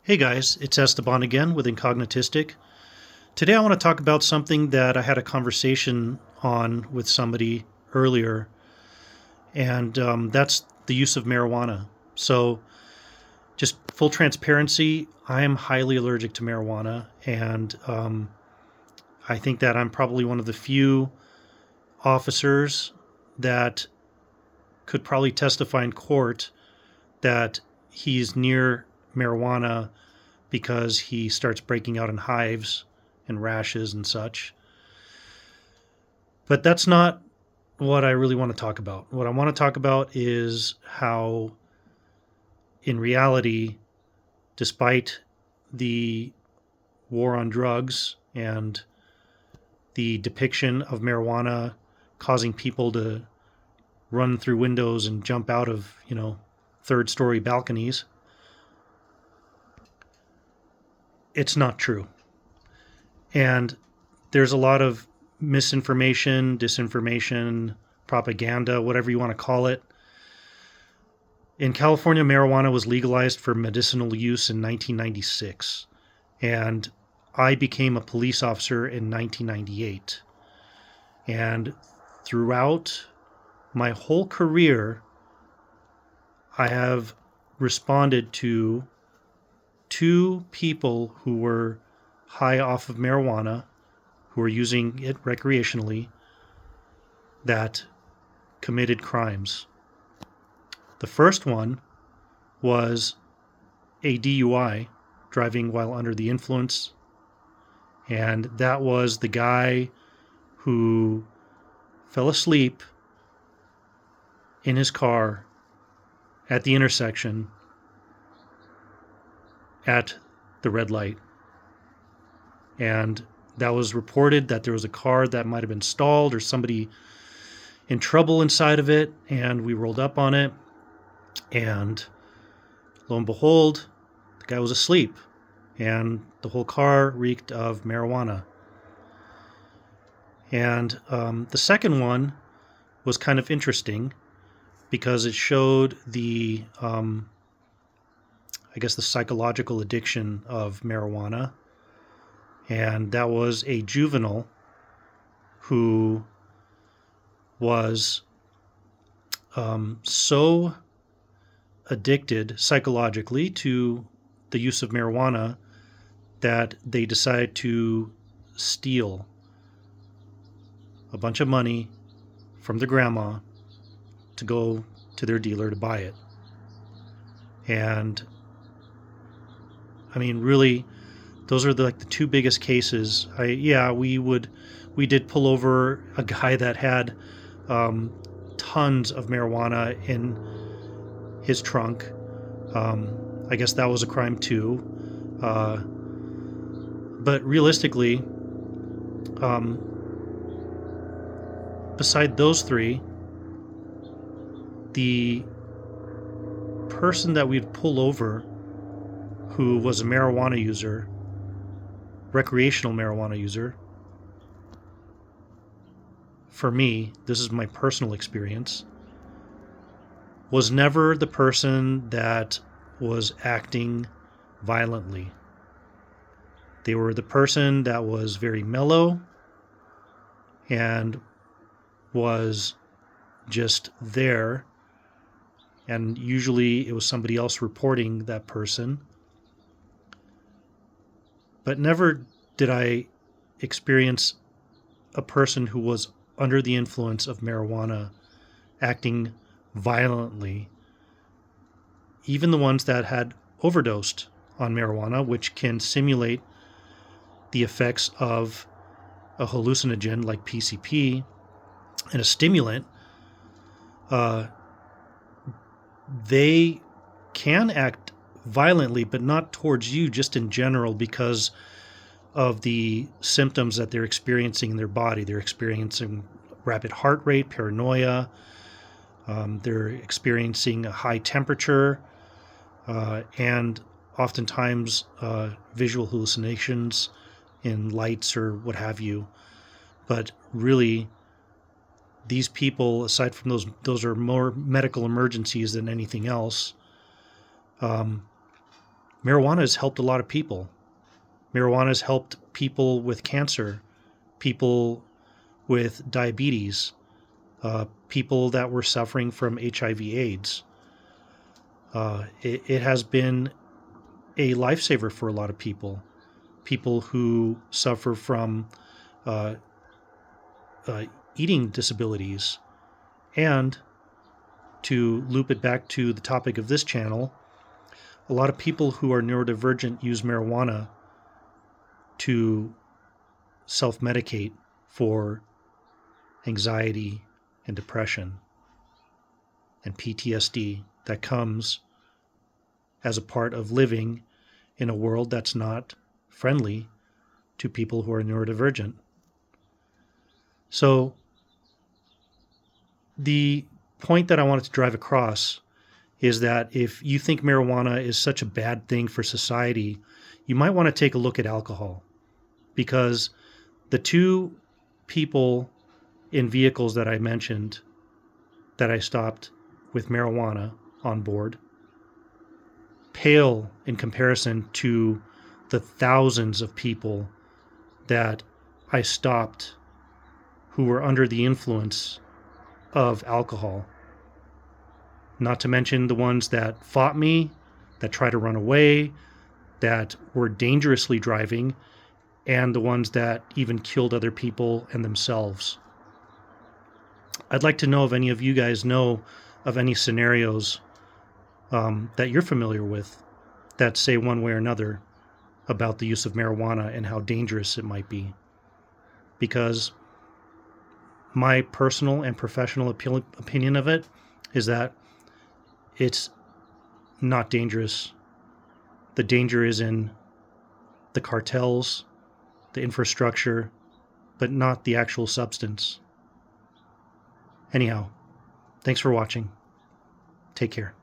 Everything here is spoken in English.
Hey guys, it's Esteban again with Incognitistic. Today I want to talk about something that I had a conversation on with somebody earlier, and that's the use of marijuana. So, just full transparency, I am highly allergic to marijuana, and I think that I'm probably one of the few officers that could probably testify in court that he's near marijuana because he starts breaking out in hives and rashes and such. But that's not what I really want to talk about. What I want to talk about is how, in reality, despite the war on drugs and the depiction of marijuana causing people to run through windows and jump out of, third story balconies, it's not true. And there's a lot of misinformation, disinformation, propaganda, whatever you want to call it. In California, marijuana was legalized for medicinal use in 1996, and I became a police officer in 1998. And throughout my whole career, I have responded to two people who were high off of marijuana, who were using it recreationally, that committed crimes. The first one was a DUI, driving while under the influence, and that was the guy who fell asleep in his car at the intersection at the red light. And that was reported that there was a car that might have been stalled or somebody in trouble inside of it, and we rolled up on it, and lo and behold, the guy was asleep, and the whole car reeked of marijuana. And the second one was kind of interesting because it showed the the psychological addiction of marijuana. And that was a juvenile who was so addicted psychologically to the use of marijuana that they decided to steal a bunch of money from the grandma to go to their dealer to buy it. And I mean, really, those are the two biggest cases. We did pull over a guy that had tons of marijuana in his trunk. I guess that was a crime too. But realistically, beside those three, the person that we'd pull over who was a marijuana user, recreational marijuana user, for me, this is my personal experience, was never the person that was acting violently. They were the person that was very mellow and was just there, and usually it was somebody else reporting that person. But never did I experience a person who was under the influence of marijuana acting violently. Even the ones that had overdosed on marijuana, which can simulate the effects of a hallucinogen like PCP and a stimulant, they can act violently, but not towards you, just in general, because of the symptoms that they're experiencing in their body. They're experiencing rapid heart rate, paranoia. They're experiencing a high temperature, and oftentimes visual hallucinations in lights or what have you. But really, these people, aside from those are more medical emergencies than anything else. marijuana has helped a lot of people. Marijuana has helped people with cancer, people with diabetes, people that were suffering from HIV/AIDS. It has been a lifesaver for a lot of people. People who suffer from uh, eating disabilities. And to loop it back to the topic of this channel, a lot of people who are neurodivergent use marijuana to self-medicate for anxiety and depression and PTSD that comes as a part of living in a world that's not friendly to people who are neurodivergent. So the point that I wanted to drive across is that if you think marijuana is such a bad thing for society, you might want to take a look at alcohol, because the two people in vehicles that I mentioned that I stopped with marijuana on board pale in comparison to the thousands of people that I stopped who were under the influence of alcohol. Not to mention the ones that fought me, that tried to run away, that were dangerously driving, and the ones that even killed other people and themselves. I'd like to know if any of you guys know of any scenarios that you're familiar with that say one way or another about the use of marijuana and how dangerous it might be. Because my personal and professional opinion of it is that it's not dangerous. The danger is in the cartels, the infrastructure, but not the actual substance. Anyhow, thanks for watching. Take care.